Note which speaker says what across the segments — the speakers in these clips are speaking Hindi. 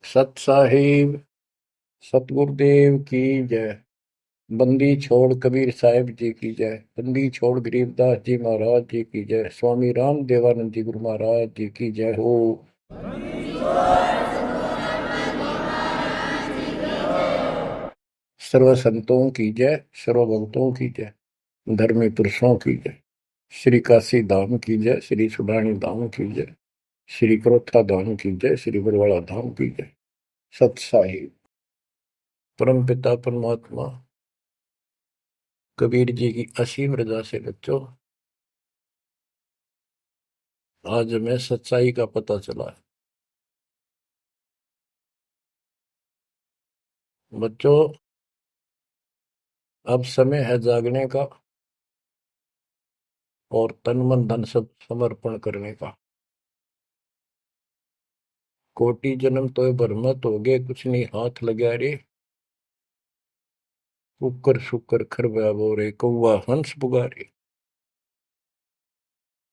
Speaker 1: सत साहिब सतगुरुदेव की जय। बंदी छोड़ कबीर साहिब जी की जय। बंदी छोड़ गरीबदास जी महाराज जी की जय। स्वामी राम देवानंद जी गुरु महाराज जी की जय हो। सर्व संतों की जय, सर्व भक्तों की जय, धर्मी पुरुषों की जय। श्री काशी धाम की जय, श्री सुडानी धाम की जय, श्री क्रोथा धाम की जय, श्री बरवाड़ा धाम की जय। सत साहिब परम पिता परमात्मा कबीर जी की असीम रजा से बच्चों आज हमें सच्चाई का पता चला है। बच्चों अब समय है जागने का और तन मन धन सब समर्पण करने का। कोटि जन्म तो भरमत हो गए, कुछ नहीं हाथ लगा रे। कुकर शुकर खरबा बोरे, कौवा हंस पुगारे।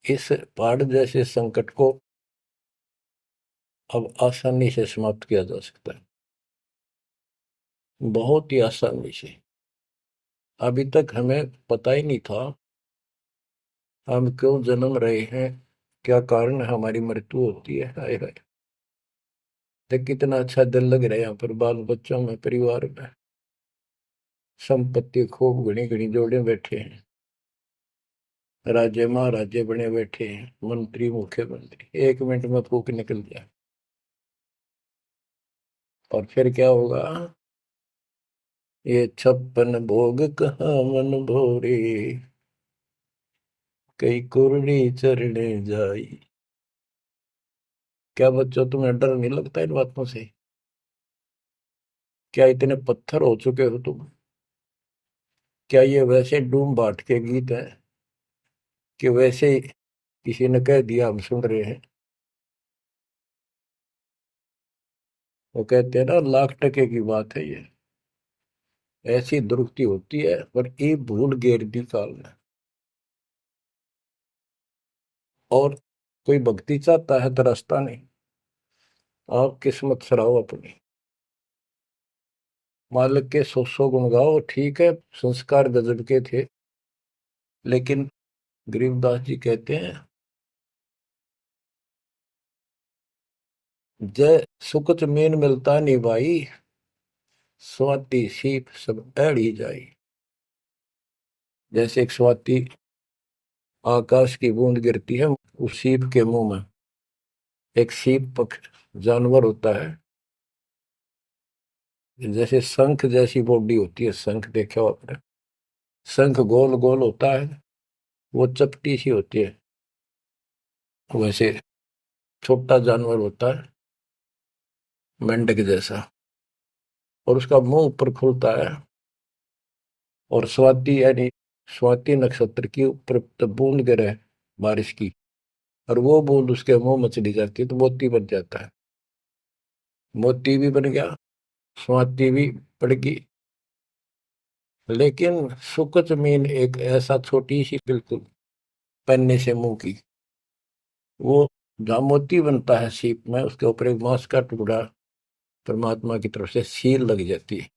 Speaker 1: इस पहाड़ जैसे संकट को अब आसानी से समाप्त किया जा सकता है, बहुत ही आसानी से। अभी तक हमें पता ही नहीं था हम क्यों जन्म रहे हैं, क्या कारण है हमारी मृत्यु होती है। हाय हाय, देख कितना अच्छा दिल लग रहा है यहाँ पर, बाल बच्चों में, परिवार में। संपत्ति खूब घनी घनी जोड़े बैठे हैं, राजे महाराजे बने बैठे हैं, मंत्री मुख्यमंत्री, 1 मिनट में फूक निकल जाए। और फिर क्या होगा? ये 56 भोग कहाँ मन भोरे, कई कुर्री चरणे जाई। क्या बच्चों तुम्हें डर नहीं लगता इन बातों से? क्या इतने पत्थर हो चुके हो तुम? क्या ये वैसे डूम बाट के गीत हैं कि वैसे ही किसी ने कह दिया हम सुन रहे हैं? वो कहते हैं ना, लाख टके की बात है ये। ऐसी दुरुक्ति होती है पर ये भूल गेर दी काल ने। और कोई भक्ति चाहता है तो रास्ता नहीं। आप किस्मत सराहो अपनी, मालिक के 100 गुण गाओ। ठीक है, संस्कार गजब के थे, लेकिन गरीबदास जी कहते हैं, जय सुकुच मेन मिलता नहीं भाई, स्वाति सीप सब एड़ी जाई। जैसे एक स्वाति आकाश की बूंद गिरती है उस सीप के मुंह में। एक सीप पक्ष जानवर होता है, जैसे शंख जैसी बॉडी होती है। शंख देखा हो आपने? शंख गोल गोल होता है, वो चपटी सी होती है। वैसे छोटा जानवर होता है, मेंढक जैसा, और उसका मुंह ऊपर खुलता है। और स्वाति यानी स्वाति नक्षत्र की ऊपर तब बूंद गिरे बारिश की, और वो बूंद उसके मुंह में चली जाती है तो मोती बन जाता है। मोती भी बन गया, स्वाति भी पड़ गई। लेकिन सुकच मीन एक ऐसा छोटी सी, बिल्कुल पन्ने से मुंह की, वो जहाँ मोती बनता है सीप में, उसके ऊपर एक मांस का टुकड़ा परमात्मा की तरफ से सील लग जाती है।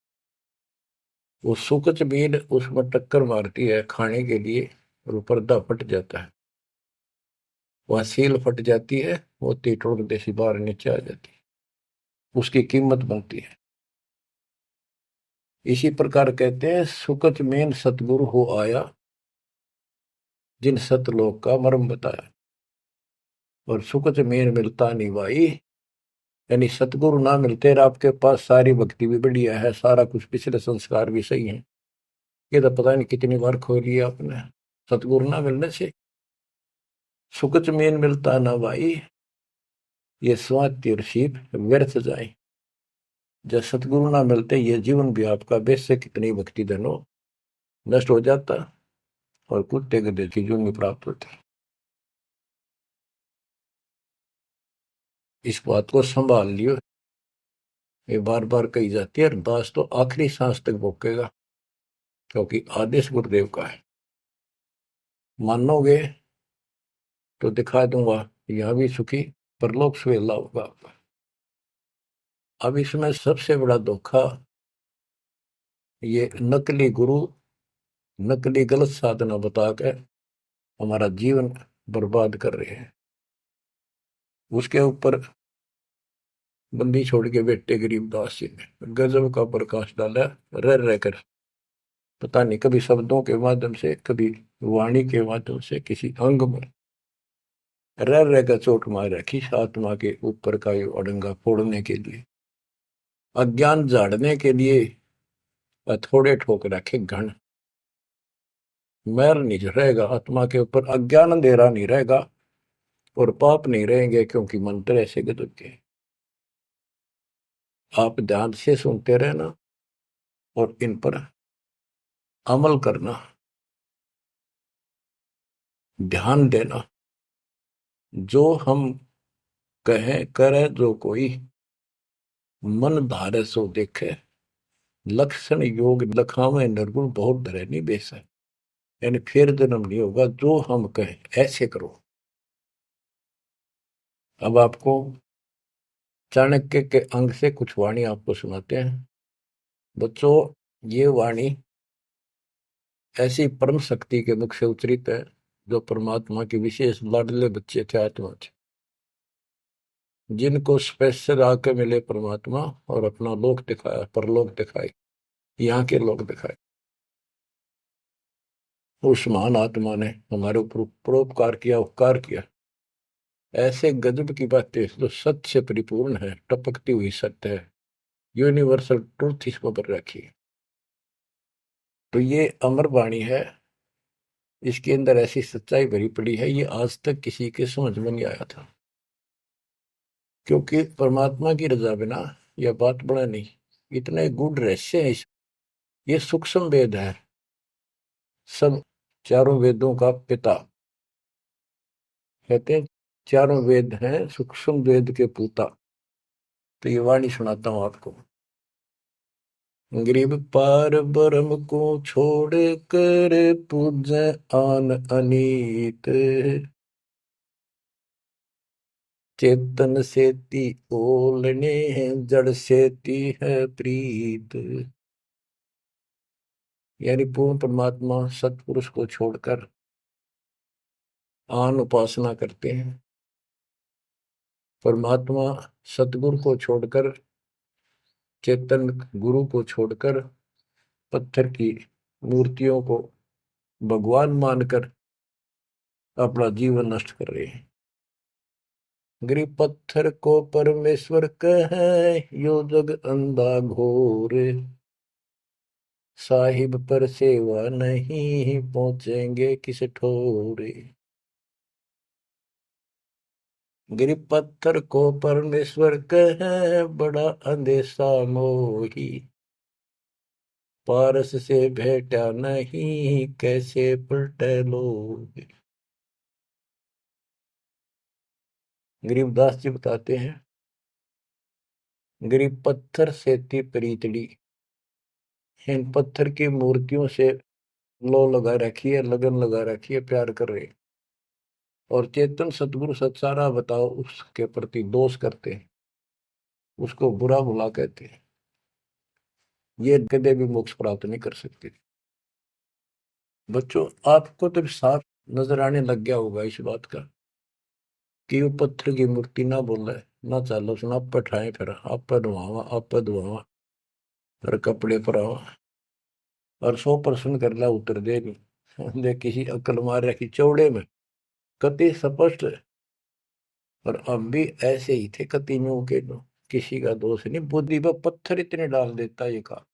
Speaker 1: वो सुकच मीन उसमें टक्कर मारती है खाने के लिए, और वो पर्दा फट जाता है। वह सील फट जाती है, मोती टुकड़े से बाहर नीचे आ जाती है, उसकी कीमत बनती है। इसी प्रकार कहते हैं, सुकच मेन सतगुरु हो आया, जिन सतलोक का मर्म बताया। और सुकच मेन मिलता नहीं भाई, यानी सतगुरु ना मिलते और आपके पास सारी भक्ति भी बढ़िया है, सारा कुछ पिछले संस्कार भी सही है, ये तो पता नहीं कितनी बार खो लिया आपने। सतगुरु ना मिलने से सुकच मेन मिलता ना भाई, ये स्वाति और सीप व्यर्थ जाए। जब सतगुरु ना मिलते, ये जीवन भी आपका वैसे कितनी भक्ति धन हो नष्ट हो जाता, और कुत्ते गधे की जून प्राप्त होती। इस बात को संभाल लियो, ये बार बार कही जाती है। अरदास तो आखिरी सांस तक भोगेगा, क्योंकि आदेश गुरुदेव का है। मानोगे तो दिखा दूंगा, यहां भी सुखी परलोक सुहेला होगा आपका। अब इसमें सबसे बड़ा धोखा ये नकली गुरु, नकली गलत साधना बता के हमारा जीवन बर्बाद कर रहे हैं। उसके ऊपर बंदी छोड़ के बेटे गरीबदास जी ने गजब का प्रकाश डाला, रह रहकर। पता नहीं कभी शब्दों के माध्यम से, कभी वाणी के माध्यम से, किसी अंग में रह रहकर चोट मार रखी आत्मा के ऊपर का ये अड़ंगा फोड़ने के लिए, अज्ञान झाड़ने के लिए। थोड़े ठोक रखे घन, मैल नहीं रहेगा आत्मा के ऊपर, अज्ञान अंधेरा नहीं रहेगा और पाप नहीं रहेंगे, क्योंकि मंत्र ऐसे गजब के। आप ध्यान से सुनते रहना और इन पर अमल करना, ध्यान देना। जो हम कहें करे जो कोई, मन धारे सो देखे, लक्षण योग लखावे निर्गुण बहुत धरे नहीं बेस है। यानी फिर जन्म नहीं होगा, जो हम कहें ऐसे करो। अब आपको चाणक्य के अंग से कुछ वाणी आपको सुनाते हैं। बच्चों, ये वाणी ऐसी परम शक्ति के मुख से उच्चरित है, जो परमात्मा के विशेष लाडले बच्चे थे, आत्मा थे, जिनको स्पेशल आके मिले परमात्मा और अपना लोक दिखाया, परलोक दिखाए, यहाँ के लोक दिखाए। उस महान आत्मा ने हमारे ऊपर परोपकार किया, उपकार किया। ऐसे गजब की बातें जो सत्य से परिपूर्ण है, टपकती हुई सत्य है, यूनिवर्सल ट्रूथ इसको पर रखी। तो ये अमर वाणी है, इसके अंदर ऐसी सच्चाई भरी पड़ी है, ये आज तक किसी के समझ में नहीं आया था। क्योंकि परमात्मा की रजा बिना यह बात बड़ा नहीं। इतने गूढ़ रहस्य है ये सूक्ष्म वेद है, सब चारों वेदों का पिता कहते हैं, चारों वेद हैं सूक्ष्म वेद के पूता। तो ये वाणी सुनाता हूं आपको। गरीब पार ब्रह्म को छोड़ कर पूजे आन अनीत, चेतन सेती ओलने जड़ सेती है प्रीत। यानी पूर्ण परमात्मा सतपुरुष को छोड़कर आन उपासना करते हैं, परमात्मा सतगुरु को छोड़कर, चेतन गुरु को छोड़कर पत्थर की मूर्तियों को भगवान मानकर अपना जीवन नष्ट कर रहे हैं। गरीब पत्थर को परमेश्वर कहे, यो जग अंधा घोर, साहिब पर सेवा नहीं पहुंचेंगे किस ठोरे। गरीब पत्थर को परमेश्वर कहे, बड़ा अंदेशा मोही, पारस से भेटा नहीं कैसे पलटे लोग। गरीबदास जी बताते हैं, गरीब पत्थर से थी प्रीतड़ी, इन पत्थर की मूर्तियों से लो लगा रखी है, लगन लगा रखी है, प्यार कर रहे। और चेतन सतगुरु सत्सारा बताओ उसके प्रति दोष करते हैं, उसको बुरा भुला कहते हैं। ये कदे भी मोक्ष प्राप्त नहीं कर सकते। बच्चों, आपको तो साफ नजर आने लग गया होगा इस बात का कि वो पत्थर की मूर्ति ना बोले, ना चालो सुना, आप पर ठाए, फिर आप पर धुआवा, आप पर धुआवा, फिर कपड़े पर आवा और 100% कर ला उतर दे नहीं दे, किसी अकल मार रखी चौड़े में कति स्पष्ट है। और अब भी ऐसे ही थे कति न्यू के नो, किसी का दोष नहीं, बुद्धि पर पत्थर इतने डाल देता ये का।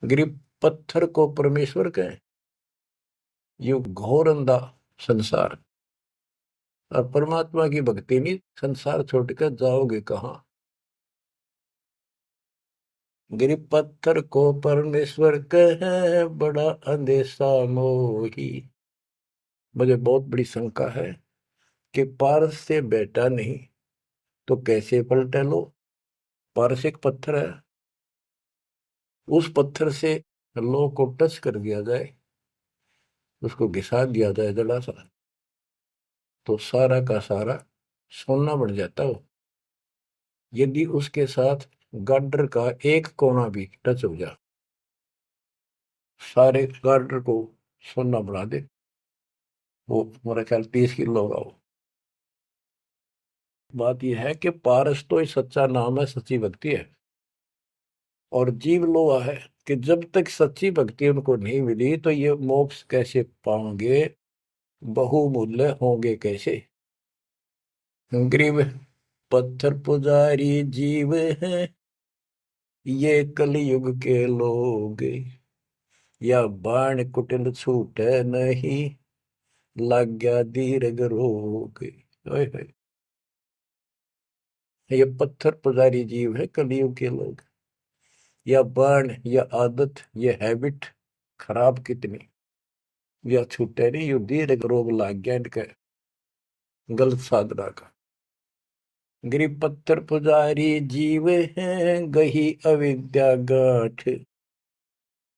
Speaker 1: गरीब पत्थर को परमेश्वर कहे, ये घोर अंधा संसार, और परमात्मा की भक्ति नहीं, संसार छोड़कर जाओगे कहाँ। गरीब पत्थर को परमेश्वर कहे, बड़ा अंदेशा मोही। मुझे बहुत बड़ी शंका है कि पारस से बेटा नहीं तो कैसे पलटे लो। पारस एक पत्थर है, उस पत्थर से लो को टच कर दिया जाए, उसको घिसा दिया जाए जरा सा, तो सारा का सारा सोना बन जाता हो। यदि उसके साथ गार्डर का एक कोना भी टच हो जाए, सारे गार्डर को सोना बना दे, वो मेरा ख्याल 30 किलो होगा वो। बात यह है कि पारस तो ही सच्चा नाम है, सच्ची भक्ति है। और जीव लोहा है कि जब तक सच्ची भक्ति उनको नहीं मिली तो ये मोक्ष कैसे पाएंगे, बहुमूल्य होंगे कैसे। गरीब पत्थर पुजारी जीव हैं ये कलयुग के लोग, या बाण कुटिल छूटे नहीं, लग गया दीर्घ रोग। ओए होए, ये पत्थर पुजारी जीव है कलयुग के लोग, या बाण या आदत ये हैबिट खराब कितनी, या छूटे नहीं, यू दीर्घ रोग लग गया इनके गलत साधना का। गरीब पत्थर पुजारी जीव हैं गही अविद्या गाठ,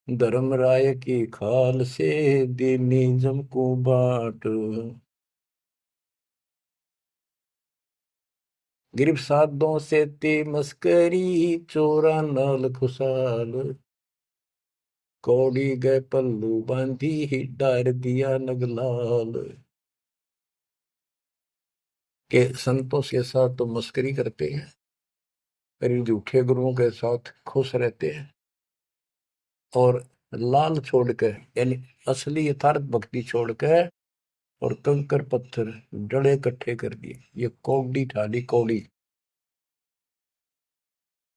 Speaker 1: धर्म राय की खाल से दीनी जम को बाट। गिरब साधों से ते मस्करी, चोरा नाल खुशाल, कौड़ी गए पल्लू बांधी ही डार दिया नगलाल। के संतों के साथ तो मस्करी करते हैं, पर इन झूठे गुरुओं के साथ खुश रहते हैं, और लाल छोड़कर यानी असली यथार्थ भक्ति छोड़कर और कंकर पत्थर डले इकट्ठे कर दिए, ये कौड़ी ठाली कौड़ी।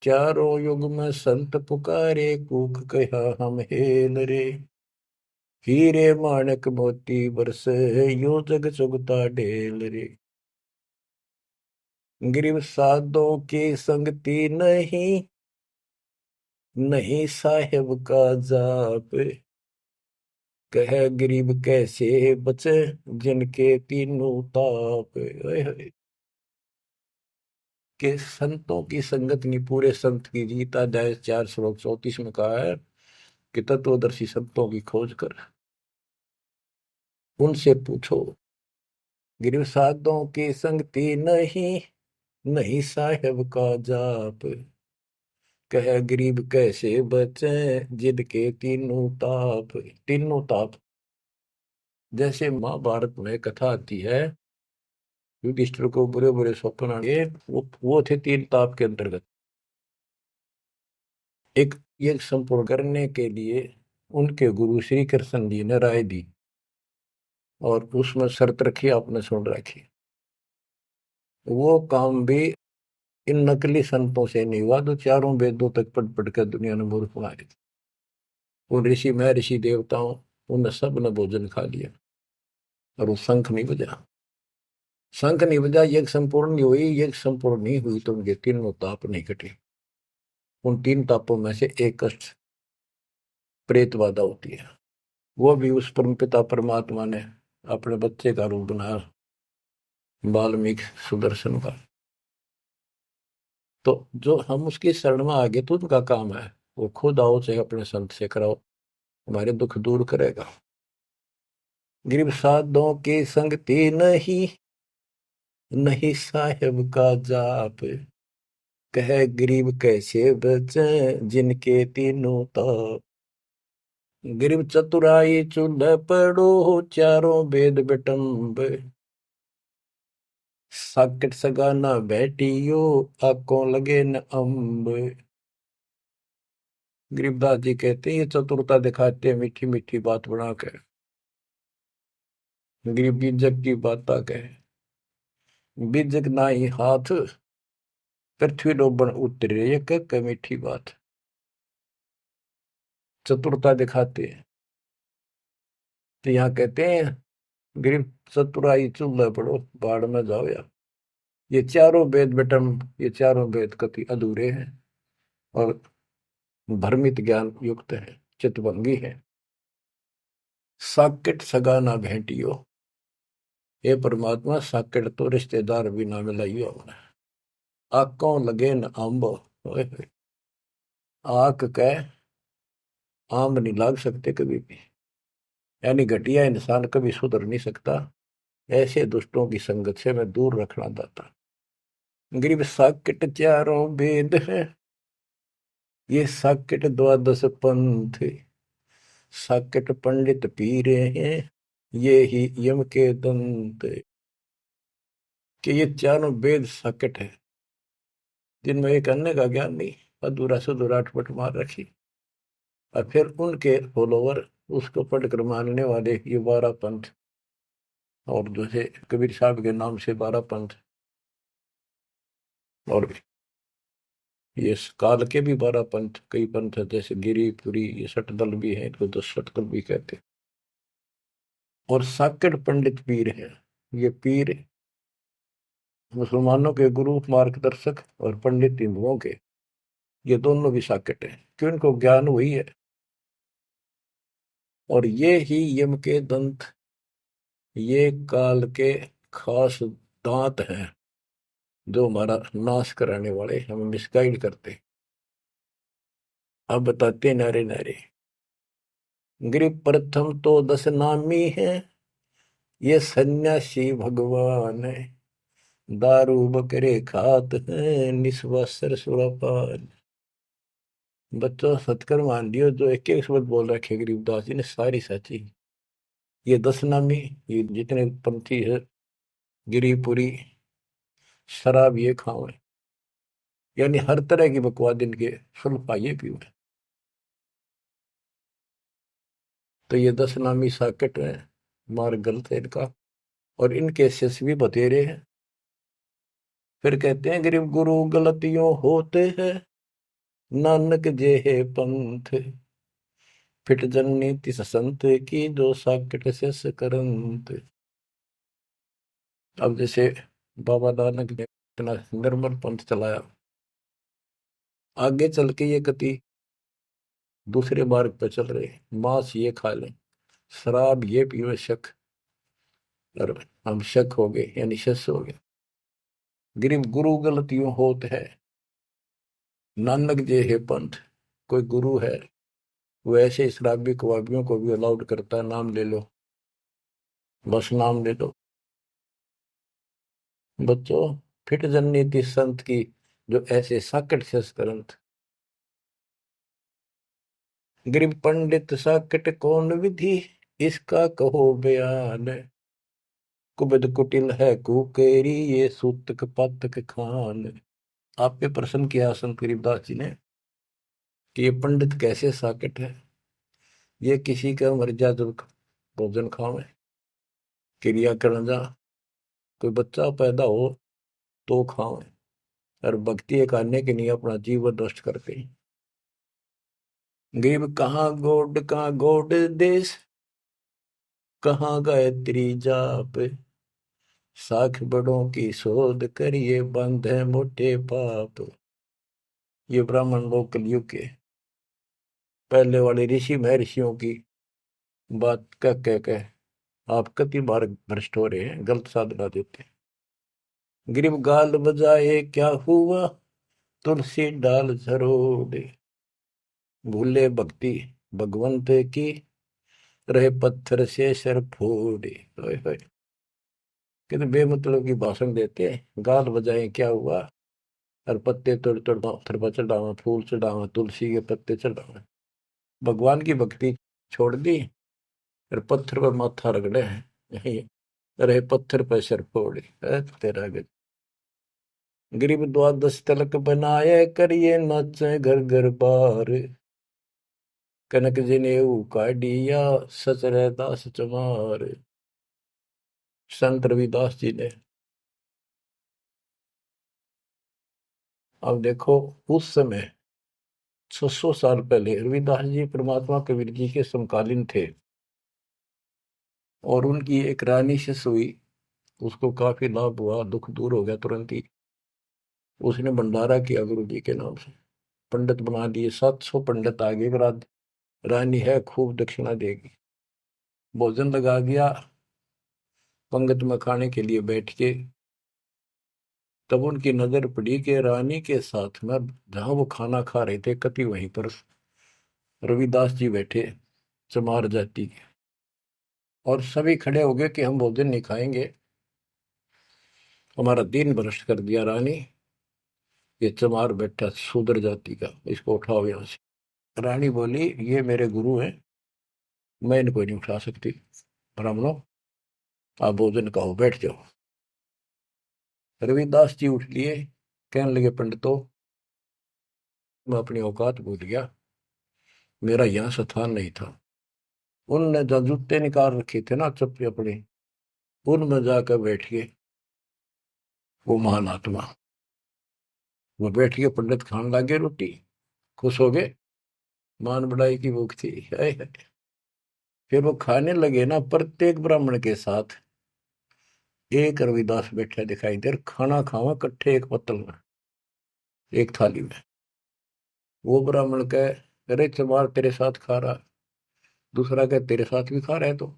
Speaker 1: चारों युग में संत पुकारे, कूक कहा हम हेल रे, हीरे माणक मोती बरसे यो जग चुगता ढेल रे। गरीब साधों की संगति नहीं, नहीं साहेब का जाप, कह गरीब कैसे बचे जिनके तीनों ताप। ओए होए, के संतों की संगत नहीं, पूरे संत की गीता अध्याय 4 श्लोक 34 में कहा है कि तत्वदर्शी संतों की खोज कर उनसे पूछो। गिरव साधों की संगति नहीं, नहीं साहेब का जाप, कह गरीब कैसे बचे जिनके तीनों ताप। तीनों ताप, जैसे महाभारत में कथा आती है, युधिष्ठिर को बुरे बुरे स्वप्न आए, वो थे तीन ताप के अंतर्गत। एक ये संपूर्ण करने के लिए उनके गुरु श्री कृष्ण जी ने राय दी, और उसमें शर्त रखी, आपने सुन रखी। वो काम भी इन नकली संतों से नहीं हुआ तो चारों वेदों तक पढ़ पढ़ कर दुनिया ने मूर्ख बना दी। उन ऋषि में ऋषि देवताओं, उन सब ने भोजन खा लिया, और वो शंख नहीं बजा। शंख नहीं बजा, यज्ञ संपूर्ण नहीं हुई, यज्ञ संपूर्ण नहीं हुई तो उनके तीनों ताप नहीं कटे। उन तीन तापों में से एक कष्ट प्रेत बाधा होती है, वो भी उस परमपिता परमात्मा ने अपने बच्चे का रूप बनाया, वाल्मीकि सुदर्शन का। तो जो हम उसकी शरण में आ गए तो उनका काम है, वो खुद आओ चाहे अपने संत से कराओ, हमारे दुख दूर करेगा। गरीब साधों की संगति नहीं, नहीं साहेब का जाप, कह गरीब कैसे बचे जिनके तीनों ताप। गरीब चतुराई चूल्हे पड़ो, चारों वेद बिटम्ब, साकिट सगाना बैठियो, आंखों लगे न अम्ब। गरीबदास जी कहते हैं ये चतुरता दिखाते हैं मीठी मीठी बात बना कर, गरीब बीजक की बात कहे, बीजक ना ही हाथ, पृथ्वी डोबन उतरे, ये कह मीठी बात। चतुरता दिखाते हैं, तो यहाँ कहते हैं गरीब चतुराई चूल्हे पड़ो, बाढ़ में जाओ यार। ये चारों वेद बेटम, ये चारों वेद कति अधूरे हैं और भ्रमित ज्ञान युक्त है, चितभंगी है। साकेट सगा ना भेंटियो, हे परमात्मा साकेट तो रिश्तेदार भी ना मिलाइयो हमने। आंखों लगे न आंब, आंख कह आम नहीं लाग सकते कभी भी, यानी घटिया इंसान कभी सुधर नहीं सकता। ऐसे दुष्टों की संगत से मैं दूर रखना चाहता। गरीब साकेट चारों वेद है, ये साकेट द्वादश पंथ, साकेट पंडित पीरे हैं, ये ही यम के दंत। कि ये चारों वेद साकेट है, जिनमें एक अन्य का ज्ञान नहीं, अधूरा सुधूरा अटपट मार रखी। और फिर उनके फॉलोवर उसको पढ़कर मानने वाले ये 12 पंथ, और जैसे कबीर साहब के नाम से 12 पंथ, और ये काल के भी 12 पंथ, कई पंथ है, जैसे गिरिपुरी, ये सटदल भी है, इनको 10 सटदल भी कहते हैं। और साकेट पंडित पीर है, ये पीर मुसलमानों के गुरु मार्गदर्शक और पंडित हिंदुओं के, ये दोनों भी साकेट है, क्यों इनको ज्ञान वही है। और ये ही यम के दंत, ये काल के खास दांत हैं, जो हमारा नाश कराने वाले, हमें मिसगाइड करते। अब बताते नारे नारे। गिरि प्रथम तो 10 नामी है, ये सन्यासी भगवान है, दारू बकरे खात है, निस्वासर सुरापान। बच्चों सत्कर मान लियो, जो एक एक शब्द बोल रखे गरीबदास जी ने सारी सच्ची। ये 10 नामी, ये जितने पंथी है, गिरिपुरी, शराब ये खाओ, यानी हर तरह की बकवाद इनके सुल्फा ये पीवे। तो ये 10 नामी साकेट है, मार्ग गलत है इनका, और इनके शिष्य भी बतेरे हैं। फिर कहते हैं गरीब गुरु गलतियों होते हैं, नानक जे है पंथ, फिट जननी तिस संत की, जो साकेट शिष करंत। अब जैसे बाबा नानक ने इतना निर्मल पंथ चलाया, आगे चल के ये कति दूसरे मार्ग पर चल रहे, मांस ये खा लें, शराब ये पीवे शक, और हम शक हो गए, यानी शस हो गए। गरीब गुरु गलतियों होत है, नानक जे है पंथ। कोई गुरु है, वो ऐसे शराबी कबाबियों को भी अलाउड करता है, नाम ले लो, बस नाम ले लो। बच्चों फिट जननीति संत की, जो ऐसे साकट शस करंत। गरीब पंडित साकट कौन विधि, इसका कहो बयान, कुबद कुटिल है कुकेरी, ये सूतक पातक खान। आप पे प्रश्न किया संत गरीबदास जी ने कि ये पंडित कैसे साकट है, ये किसी का मर्यादा भोजन खावे, क्रिया करना जा, कोई बच्चा पैदा हो तो खावे, और भक्ति करने के लिए अपना जीवन नष्ट करते हैं। गरीब कहाँ गोड देश, कहाँ गायत्री जाप, साख बड़ों की शोध करिए, बंधे मोटे पाप। ये ब्राह्मण लोग कलयुग के पहले वाले ऋषि महर्षियों की बात कह आप कति बार भ्रष्ट हो रहे हैं, गलत साधना देते हैं। गिरिब गाल बजाए क्या हुआ, तुलसी डाल झरोड़े, भूले भक्ति भगवंत की, रहे पत्थर से सर फोड़े। कितने बेमतलब की भाषण देते हैं, गाल बजाए क्या हुआ, और पत्ते तोड़ तोड़ पत्थर पर चढ़ावा, फूल चढ़ावा, तुलसी के पत्ते चढ़ावा, भगवान की भक्ति छोड़ दी, और पत्थर पर माथा रगड़े हैं, रहे पत्थर पर सर फोड़े। तेरा गज गरीब द्वादश तलक बनाए, करिए नाचे घर घर बार, कनक जनेऊ काढ़िया, सच दास चमार। संत रविदास जी ने, अब देखो उस समय 600 साल पहले रविदास जी परमात्मा कबीर जी के समकालीन थे, और उनकी एक रानी शिष्य हुई, उसको काफी लाभ हुआ, दुख दूर हो गया तुरंत ही। उसने भंडारा किया गुरु जी के नाम से, पंडित बना दिए, 700 पंडित आगे, रानी है खूब दक्षिणा देगी। भोजन लगा दिया, पंगत में खाने के लिए बैठ के, तब उनकी नजर पड़ी कि रानी के साथ में जहां वो खाना खा रहे थे, कति वहीं पर रविदास जी बैठे, चमार जाति के। और सभी खड़े हो गए कि हम भोजन नहीं खाएंगे, हमारा दिन भ्रष्ट कर दिया रानी, ये चमार बैठा शूद्र जाति का, इसको उठाओ यहाँ से। रानी बोली ये मेरे गुरु हैं, मैं इनको नहीं उठा सकती। ब्राह्मणों आप भोजन कहो, बैठ जाओ। रविदास जी उठ लिए, कहने लगे पंडितों मैं अपनी औकात भूल गया, मेरा यहाँ स्थान नहीं था। उनने जो जूते निकाल रखे थे ना चप्पे अपने, उनमें जाकर बैठ गए वो महान आत्मा। वो बैठ के पंडित खाने लगे रोटी, खुश हो गए, मान बढ़ाई की भूख थी। हाय हाय। फिर वो खाने लगे ना, प्रत्येक ब्राह्मण के साथ एक रविदास बैठा दिखाई दे, खाना खावा कट्ठे एक पत्तल में, एक थाली में। वो ब्राह्मण कहे अरे चमार तेरे साथ खा रहा, दूसरा कहे तेरे साथ भी खा रहे, तो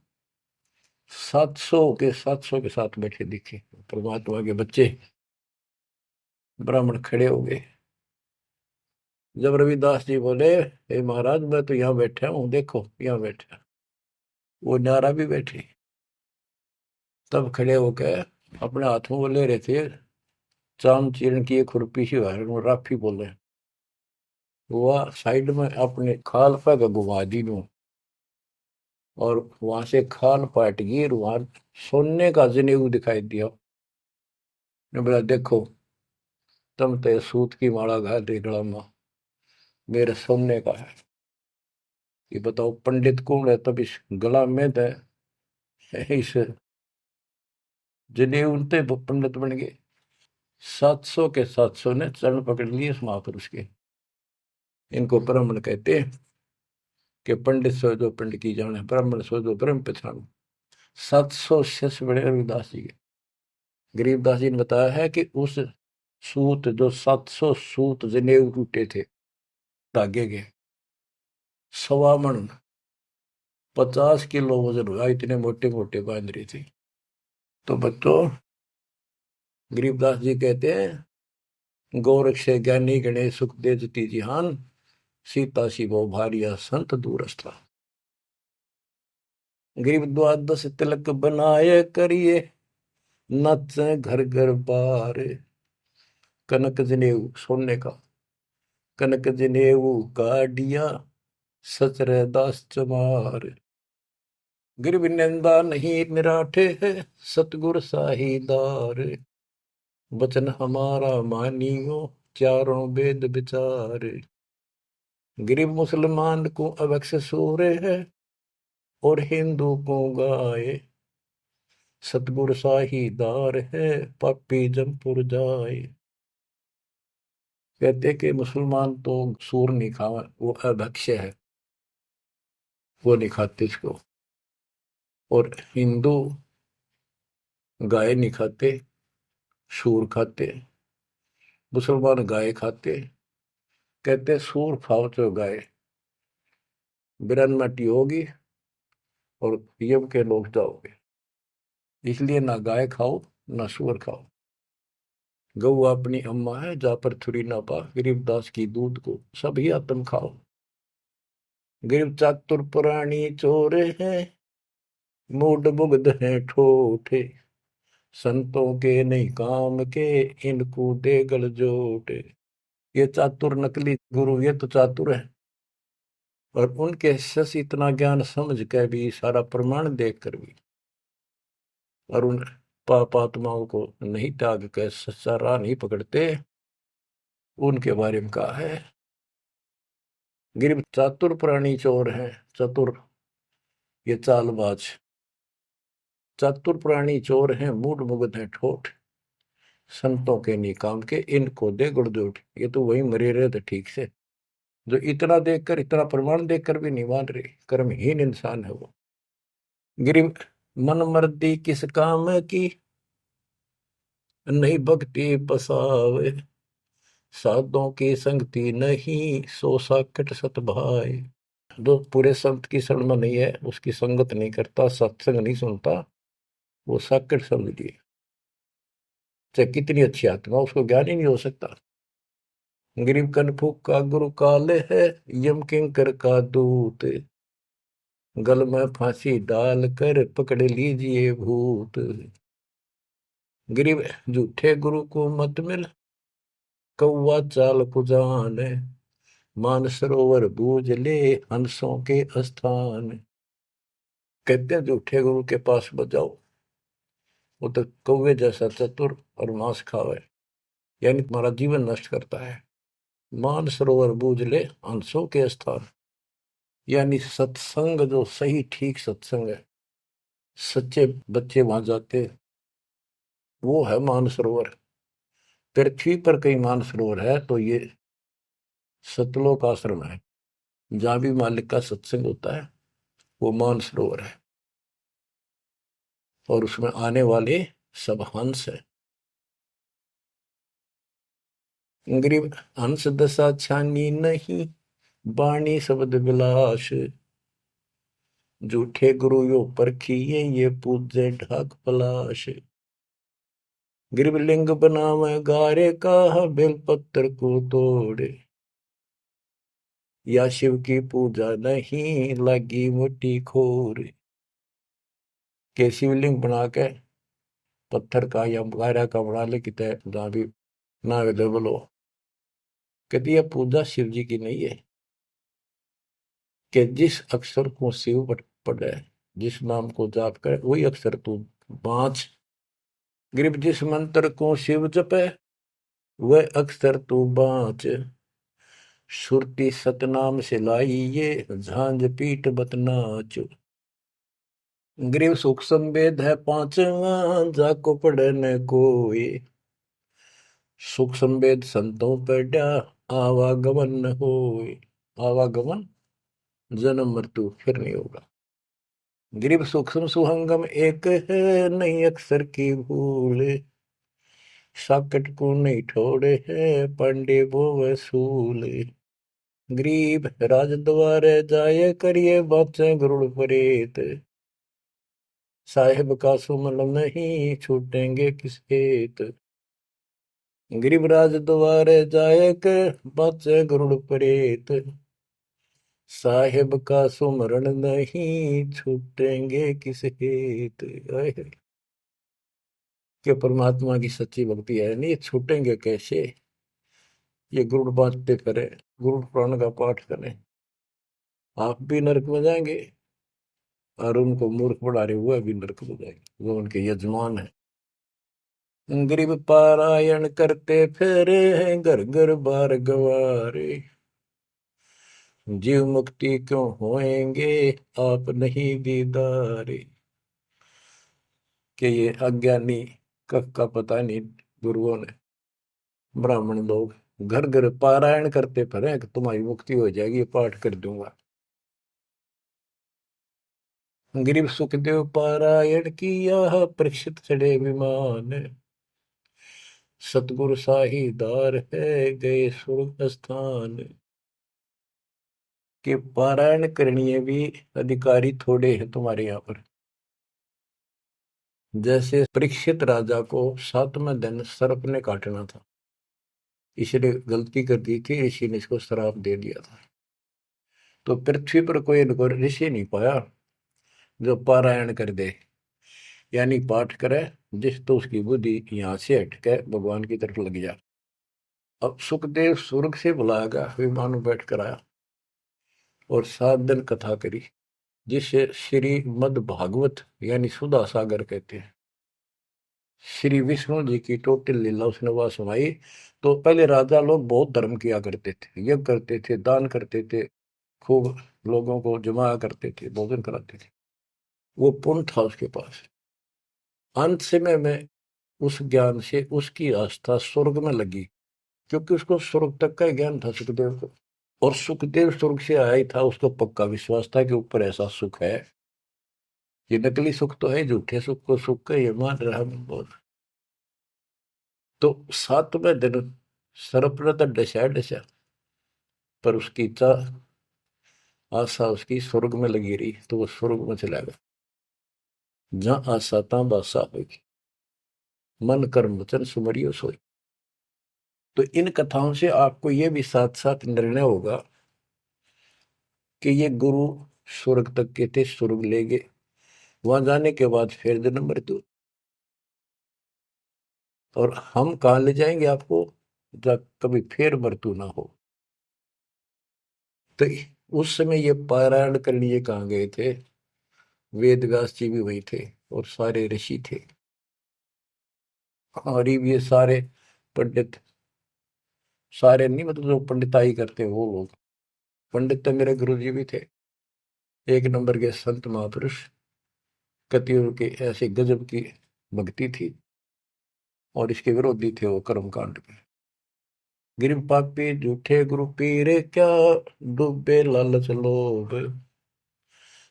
Speaker 1: 700 के साथ बैठे दिखे परमात्मा के बच्चे। ब्राह्मण खड़े हो गए। जब रविदास जी बोले हे महाराज मैं तो यहाँ बैठा हूँ, देखो यहाँ बैठा, वो नारा भी बैठे। तब खड़े होकर अपने हाथों में ले रहे थे चाम चीरण की एक खुरपी सी राफी बोले, वह साइड में अपने खाल पर घुमा दी दूं, और वहां से खाल पाट गई, वहां सोने का जनेऊ दिखाई दिया। ने बोला देखो तुम तो सूत की माला घाल रही गला में, मेरे सोने का है। ये बताओ पंडित कौन है, तब इस गला में तो इस जनेऊ उनते पंडित बन गए। 700 के 700 ने चरण पकड़ लिए इस महापुरुष के। इनको ब्राह्मण कहते हैं कि पंडित सो जो पिंड की जाने, ब्राह्मण सो जो ब्रह्म पहचान। 700 शिष्य बड़े रविदास जी के। गरीबदास जी ने बताया है कि उस सूत जो 700 सूत जनेऊ टूटे थे धागे के, 1.25 मन 50 किलो वजन हुआ, इतने मोटे मोटे बांध रही थी। तो बच्चों गरीबदास जी कहते हैं गोरख से ज्ञानी गणेश सुख दे जती जिहान, सीता शिवो भारिया संत दूरस्था। गरीब द्वादश तिलक बनाए करिए, नच घर घर बार। कनक जनेऊ सोने का, कनक जनेऊ काडिया सचरे दास चमार। गिरव निंदा नहीं निराठे है, सतगुर साहीदार। वचन हमारा मानियो, चारों वेद विचार। गरीब मुसलमान को अवक्ष सूरे है, और हिंदू को गाए। सतगुर साहीदार है, पापी जमपुर जाए। कहते कि मुसलमान तो सूर नहीं खावा, वो अभक्ष्य है, वो नहीं खाते इसको। और हिंदू गाय नहीं खाते, सूर खाते। मुसलमान गाय खाते। कहते सूर खाओ तो गाय बिरन मटी होगी और यम के लोग जाओगे, इसलिए ना गाय खाओ ना सूअर खाओ। गऊ अपनी अम्मा है, जा पर थुरी ना पा, गरीबदास की दूध को सभी आत्म खाओ। गरीब चातुर पुरानी चोरे हैं, मूड मुग्ध है ठोठे। संतों के नहीं काम के, इनको दे गल जोटे। ये चातुर नकली गुरु ये तो चातुर है, और उनके शिष्य इतना ज्ञान समझ के भी, सारा प्रमाण देख कर भी, और उन पाप आत्माओं को नहीं त्याग कर सच्चा राह नहीं पकड़ते। उनके बारे में कहा है गिर चातुर प्राणी चोर है। चतुर ये चालबाज, चातुर प्राणी चोर हैं, मूड मुग्ध है ठोठ। संतों के नहीं काम के, इनको दे गुड़जोट। ये तो वही मरे रहे थे ठीक से, जो इतना देखकर, इतना प्रमाण देखकर भी नहीं मान रहे, कर्महीन इंसान है वो। गिरी मन मर्दी किस काम की, नहीं भक्ति पसावे। साधों की संगति नहीं, सो साकट सत भाई। जो पूरे संत की शरण में नहीं है, उसकी संगत नहीं करता, सत्संग नहीं सुनता, वो साकट समझ लिए। चाहे कितनी अच्छी आत्मा, उसको ज्ञान ही नहीं हो सकता। गरीब कनफूक का गुरु काले है, यम किंकर का दूत। गल में फांसी डाल कर पकड़ लीजिए भूत। गरीब झूठे गुरु को मत मिल, कौवा चाल कुजान, मानसरोवर बूझ ले हंसों के स्थान। कहते हैं झूठे गुरु के पास बजाओ, वो तो कौवे जैसा चतुर और मांस खावे, यानी तुम्हारा जीवन नष्ट करता है। मानसरोवर बूझ ले हंसों के स्थान, यानी सत्संग जो सही ठीक सत्संग है, सच्चे बच्चे वहां जाते, वो है मानसरोवर। पृथ्वी पर कई मानसरोवर है, तो ये सतलोक आश्रम है जहां भी मालिक का सत्संग होता है, वो मानसरोवर है। और उसमें आने वाले सब हंस है। गरीब हंस दशा छानी नहीं, बाणी शब्द विलास। झूठे गुरु यो परखिए, ये पूजे ढाक पलाश। गरीब लिंग बनावे गारे का, बेलपत्र को तोड़े। या शिव की पूजा नहीं, लगी मोटी खोर। के शिवलिंग बना के पत्थर का या गारा का बना ले, कितने जहां भी ना अवेलेबल हो, कहती है पूजा शिव जी की नहीं है। कि जिस अक्षर को शिव पढ़े, जिस नाम को जाप करे, वही अक्षर तू बाँच। गरीब जिस मंत्र को शिव जपे, वह अक्षर तू बाँच। सुरती सतनाम से लाई ये, झांझ पीठ बतनाच। गरीब सुख संवेद है पांचवा, जाको पढ़े न कोई। सुख संवेद संतों पढ़ा, आवागमन न होए। आवागमन जन्म मृत्यु फिर नहीं होगा। गरीब सूक्ष्म सुहंगम एक है, नहीं अक्षर की भूल। साकट को नहीं ठोड़े है, पांडे वो वसूल। गरीब राज द्वारे जाए, करिए बातें गरुड़ परेत। साहेब का सुमन नहीं, छूटेंगे किस हेत। गरीब राज द्वारे जाए, कर बातें गरुड़ परेत। साहेब का सुमरण नहीं, छूटेंगे किस हेत। कि परमात्मा की सच्ची भक्ति है नहीं, छूटेंगे कैसे। ये गुरुड़ बांटते करें, गुरुड़ पुराण का पाठ करें, आप भी नरक में जाएंगे, और उनको मूर्ख बना रहे हुए भी नरक में जाएंगे, वो उनके यजमान है। गरीब पारायण करते फिरे हैं, घर घर बार गवारे। जीव मुक्ति क्यों होएंगे, आप नहीं दीदारे। कि ये अज्ञानी कब का पता नहीं, गुरुओं ने, ब्राह्मण लोग घर घर पारायण करते फिरे कि तुम्हारी मुक्ति हो जाएगी, पाठ कर दूंगा। गरीब सुखदेव पारायण किया, परीक्षित चढ़े विमान। सतगुरु साहीदार है, गए स्वर्ग स्थान। के पारायण करनी भी अधिकारी थोड़े हैं तुम्हारे यहाँ पर। जैसे परीक्षित राजा को 7वें दिन सर्प ने काटना था, इसने गलती कर दी थी, ऋषि ने इसको श्राप दे दिया था। तो पृथ्वी पर कोई ऋषि नहीं पाया जो पारायण कर दे, यानी पाठ करे, जिस तो उसकी बुद्धि यहाँ से हटके भगवान की तरफ लग जा। अब सुखदेव स्वर्ग से बुलाया, विमान में बैठ कर आया और 7 दिन कथा करी, जिसे श्रीमद् भागवत यानी सुधा सागर कहते हैं। श्री विष्णु जी की टोटल लीला उसने वह सुनाई। तो पहले राजा लोग बहुत धर्म किया करते थे, यज्ञ करते थे, दान करते थे, खूब लोगों को जमा करते थे, भोजन कराते थे, वो पुण्य था उसके पास। अंत समय में उस ज्ञान से उसकी आस्था स्वर्ग में लगी, क्योंकि उसको स्वर्ग तक का ज्ञान था सुखदेव को। और सुखदेव स्वर्ग से आया ही था, उसको पक्का विश्वास था कि ऊपर ऐसा सुख है। ये नकली सुख तो है, झूठे सुख को सुख का ये मान रहा बहुत। तो 7वें दिन सर्प ने तो डसा डसा, पर उसकी इच्छा आशा उसकी स्वर्ग में लगी रही, तो वो स्वर्ग में चला गया। जहां आशा ता बासा होगी, मन कर्म वचन सुमरियो सोई। तो इन कथाओं से आपको ये भी साथ साथ निर्णय होगा कि ये गुरु स्वर्ग तक के थे, स्वर्ग ले गए, वहां जाने के बाद फिर जन्म मृत्यु। और हम कहाँ ले जाएंगे आपको, जब कभी फिर मृत्यु ना हो। तो उस समय ये पारायण करने ये कहाँ गए थे? वेद व्यास जी भी वही थे और सारे ऋषि थे, और ये सारे पंडित, सारे नहीं मतलब जो पंडिताई करते वो लोग। पंडित तो मेरे गुरु जी भी थे, एक नंबर के संत महापुरुष। कतियों की ऐसी गजब की भक्ति थी, और इसके विरोधी थे वो कर्म कांड के। गिर पापी झूठे गुरु पीरे क्या, डूबे लालच लोभ,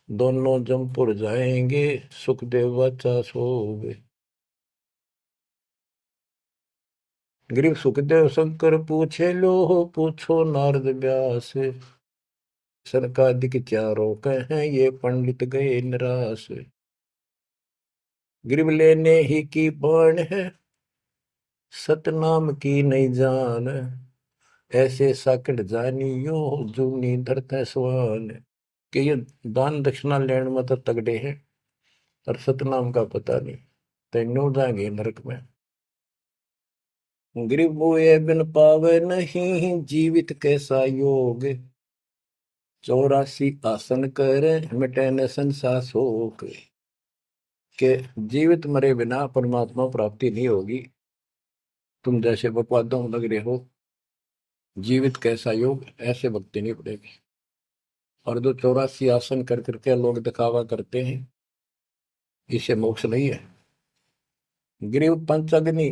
Speaker 1: दोनों जमपुर जाएंगे, सुखदेव वाचा सोवे। ग्रीव सुखदेव शंकर पूछे लो, पूछो नारद व्यास, सनकादिक चारों कहें ये पंडित गए निराश। ग्रीव लेने ही की बाण है, सतनाम की नहीं जान, ऐसे साकट जानियो, जूनी धरते स्वान। कि ये दान दक्षिणा लेने में तो तगड़े हैं, और सतनाम का पता नहीं, तेनों जाएंगे नरक में। ग्रीव मोए बिन पावे नहीं, जीवित कैसा योग, 84 आसन करे, मिटे न संसार शोक। के जीवित मरे बिना परमात्मा प्राप्ति नहीं होगी। तुम जैसे बकवादों में लग रहे हो, जीवित कैसा योग, ऐसे भक्ति नहीं पड़ेगी। और जो 84 आसन कर करके लोग दिखावा करते हैं, इसे मोक्ष नहीं है। ग्रीव पंचअग्नि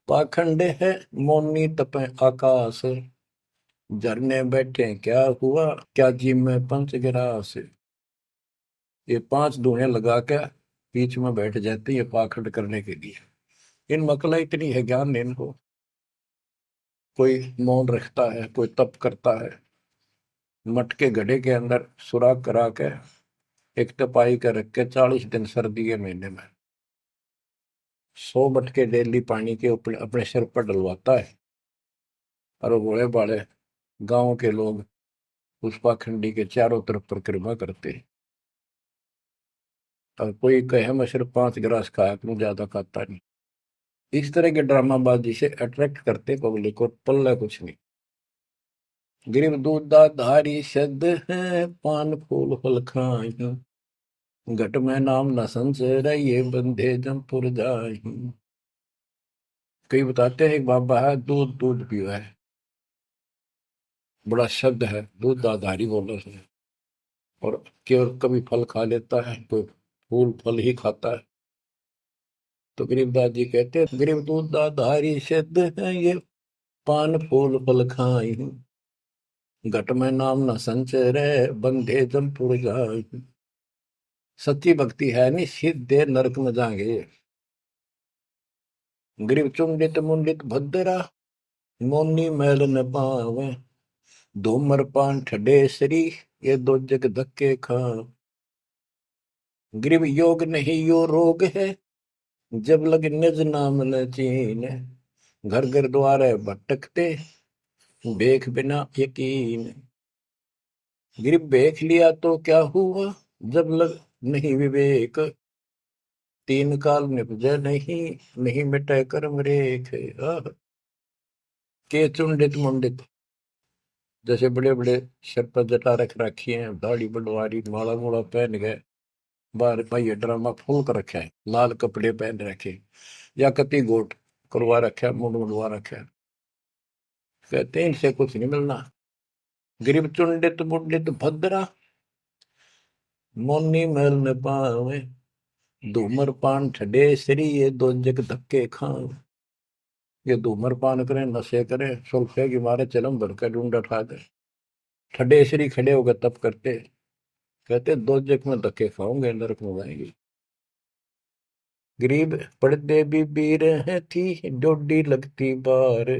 Speaker 1: पाखंड है, मौनी तपे आकाश, झरने बैठे क्या हुआ, क्या जी में पंच गिरास। ये 5 धुएं लगा के बीच में बैठ जाते हैं, ये पाखंड करने के लिए। इन मकला इतनी है ज्ञान नहीं इनको। कोई मौन रखता है, कोई तप करता है, मटके घड़े के अंदर सुराख करा के एक तपाई कर रख के 40 दिन सर्दी के महीने में 100 मटके डेली पानी के ऊपर अपने सिर पर डलवाता है, और वो बड़े बड़े गांव के लोग उस पाखंडी के चारों तरफ परिक्रमा करते हैं। और कोई कहे मैं सिर्फ 5 गिलास खाया करूं, ज्यादा खाता नहीं। इस तरह के ड्रामाबाजी से अट्रैक्ट करते पब्लिक को, पल्ला कुछ नहीं। गिरिव दूधा धारी शब्द है, पान फूल फल खाई, घट में नाम न संचय, ये बंधे जमपुर जाई। कई बताते हैं एक बाबा है, दूध दूध पियो है, बड़ा शब्द है, दूध दाधारी बोलो से। और केवल कभी फल खा लेता है, कोई फूल फल ही खाता है। तो गरीबदास जी कहते हैं, गरीब दूध दाधारी शब्द है, ये पान फूल फल खाई, घट में नाम न संचय रहे, बंधे जमपुर जाई। सच्ची भक्ति है नहीं, सीधे नरक में जाएंगे। ग्रीव चुंडित मुंडित भद्रा, मोनी मैल न पावे, धूमर पान ठडेसरी, ये दो जग धक्के खा। ग्रीव योग नहीं यो रोग है, जब लग निज नाम न चीन, घर घर द्वारे भटकते, बेख बिना यकीन। ग्रीव बेख लिया तो क्या हुआ, जब लग नहीं विवेक, तीन काल निपजे नहीं, नहीं मिटे कर्म रेख। के चुंडित मुंडित, जैसे बड़े बड़े सिर पर जटा रख रखी है, दाढ़ी बंडवारी, माला मूला पहन गए, बाहर भाई ड्रामा फूल कर रखा है, लाल कपड़े पहन रखे, या कति गोट करवा रखा है, मुंड मुंडवा रखा है। कहते हैं इनसे कुछ नहीं मिलना। गरीब चुंडित मुंडित भद्रा, मोनी मैल न पावे, धूमर पान ठडे श्री, ये दो जग धक्के खाओ। ये धूमर पान करें, नशे करें, सुल्फे की मारे चलम भर कर ढूंढ उठा दे, ठडे श्री खड़े होकर तप करते, कहते दो जग में धक्के खाओगे, नरक में जाएंगे। गरीब पड़ते भी बीर है थी, डोडी लगती बार,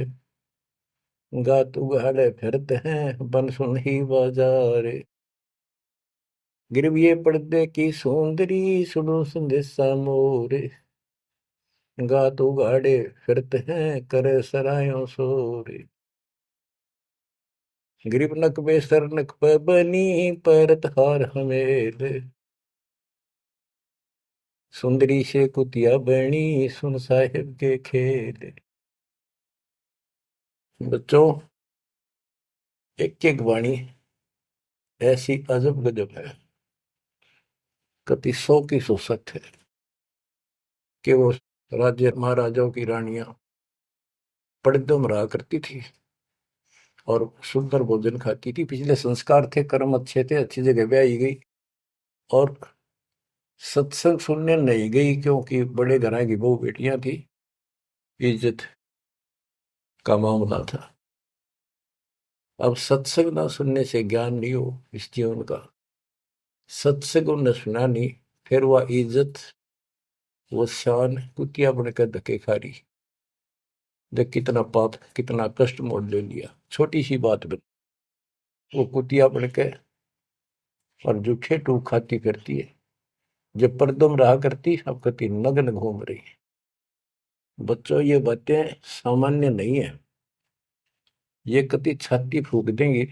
Speaker 1: गात उगाड़े फिरते हैं, बन सुन ही बाजार। गरीब ये पर्दे की सौंदरी, सुनो संदेशा मोर, गात उगाड़े फिरते हैं, करे सरायों शोर। गरीब नक बेसर नक पे बनी, पैरत हार हमेल, सुंदरी से कुतिया बनी, सुन साहिब के खेल। बच्चों, एक एक वाणी ऐसी अजब गजब है, कति 100 की 100 सत्य है कि वो राज्य महाराजाओं की रानियां पर्दों में रहा करती थी और सुंदर भोजन खाती थी। पिछले संस्कार थे, कर्म अच्छे थे, अच्छी जगह ब्याही गई और सत्संग सुनने नहीं गई क्योंकि बड़े घरां की बहू बेटियां थी, इज्जत का मामला था। अब सत्संग ना सुनने से ज्ञान नहीं हो इस जीवन का, सत्संग उन्हें सुना नहीं, फिर वह इज्जत वो शान कुतिया बनकर धक्के खा रही। देख कितना पाप, कितना कष्ट मोल ले लिया छोटी सी बात बन, वो कुतिया बनके और जूठे टूक खाती फिरती है। जब पर्दों में रहा करती अब कति नग्न घूम रही है। बच्चों, ये बातें सामान्य नहीं है, ये कति छाती फूक देंगी।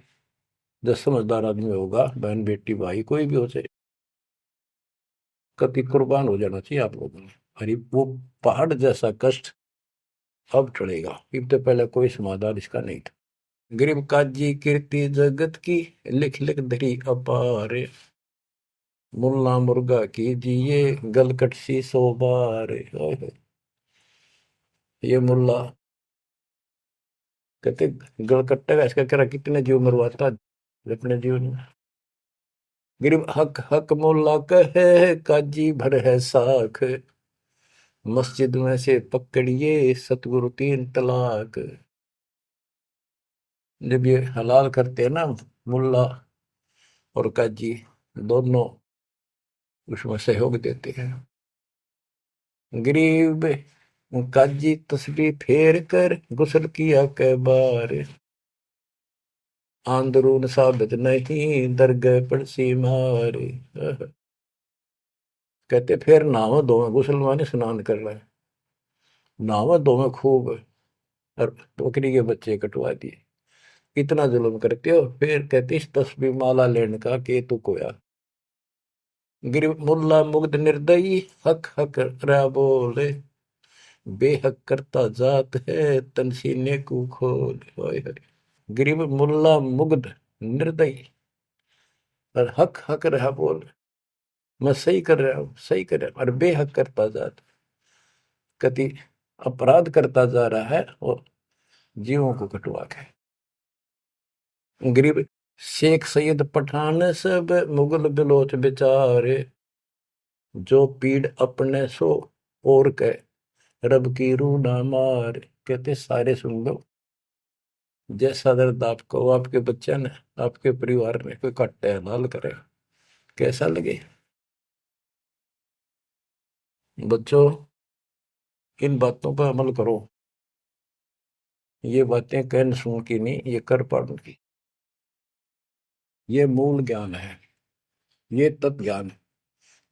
Speaker 1: जो समझदार आदमी होगा, बहन बेटी भाई कोई भी हो जाए, कति कुर्बान हो जाना चाहिए आप लोगों ने। अरे वो पहाड़ जैसा कष्ट अब टलेगा, इससे पहले कोई समाधान इसका नहीं था। गरीब काजी कीर्ति जगत की, लिख लिख धरी अपार, मुल्ला मुर्गा कीजिए गलकट सी 100 बार। ये मुल्ला कहते गलकट्टा का इसका कह कितने जीव मरवाता अपने जीवन में। गरीब हक हक मुल्ला कहे काजी भर है साख, मस्जिद में से पकड़िए सतगुरु 3 तलाक। जब ये हलाल करते हैं ना, मुल्ला और काजी दोनों उसमें सहयोग देते हैं। गरीब काजी तस्बीह फेर कर गुस्ल किया कै बार, आंदरून साबित नहीं दरगह पड़सी मार। कहते फिर नहावा धोवे, गुस्ल माने स्नान कर रहा है, नहावा धोवे खूब और बकरी के बच्चे कटवा दिए। इतना जुल्म करते हो, फिर कहते इस तस्बीह माला लेने का के तू कोया। गिर मुल्ला मुग्ध निर्दयी हक हक रहा बोले, बेहक करता जात है तनसीने को खोल। गरीब मुल्ला मुग्ध निर्दयी और हक हक रहा बोल, मैं सही कर रहा हूं, सही कर रहा हूं, और बेहक करता जात, कति अपराध करता जा रहा है और जीवों को कटवा के। गरीब शेख सैयद पठान सब मुगल बिलोच बेचारे, जो पीड़ अपने सो और के रब की रूह ना मार। कहते सारे सुन लो, जैसा दर्द आपको आपके बच्चे ने, आपके परिवार में कोई कट्टे हलाल करे, कैसा लगे। बच्चों, इन बातों पर अमल करो। ये बातें कहन सुन की नहीं, ये कर पाड़न की। ये मूल ज्ञान है, ये तत्व ज्ञान है,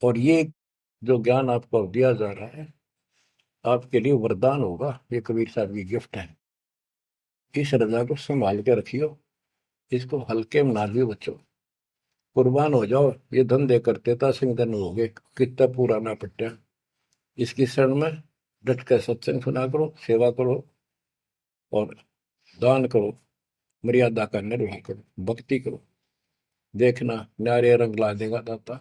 Speaker 1: और ये जो ज्ञान आपको दिया जा रहा है आपके लिए वरदान होगा। ये कबीर साहब की गिफ्ट है। इस रजा को संभाल के रखियो, इसको हल्के में ना लियो बच्चों, कुर्बान हो जाओ। ये धंधे करते था सिंह धन हो गए, कितना पुराना पट्टा। इसकी शरण में डट कर सत्संग सुना करो, सेवा करो और दान करो, मर्यादा का निर्वाह करो, भक्ति करो। देखना न्यारे रंग ला देगा दाता।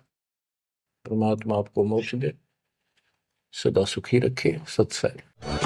Speaker 1: परमात्मा आपको मोक्ष दे, सदा सुखी रखे। सत्संग।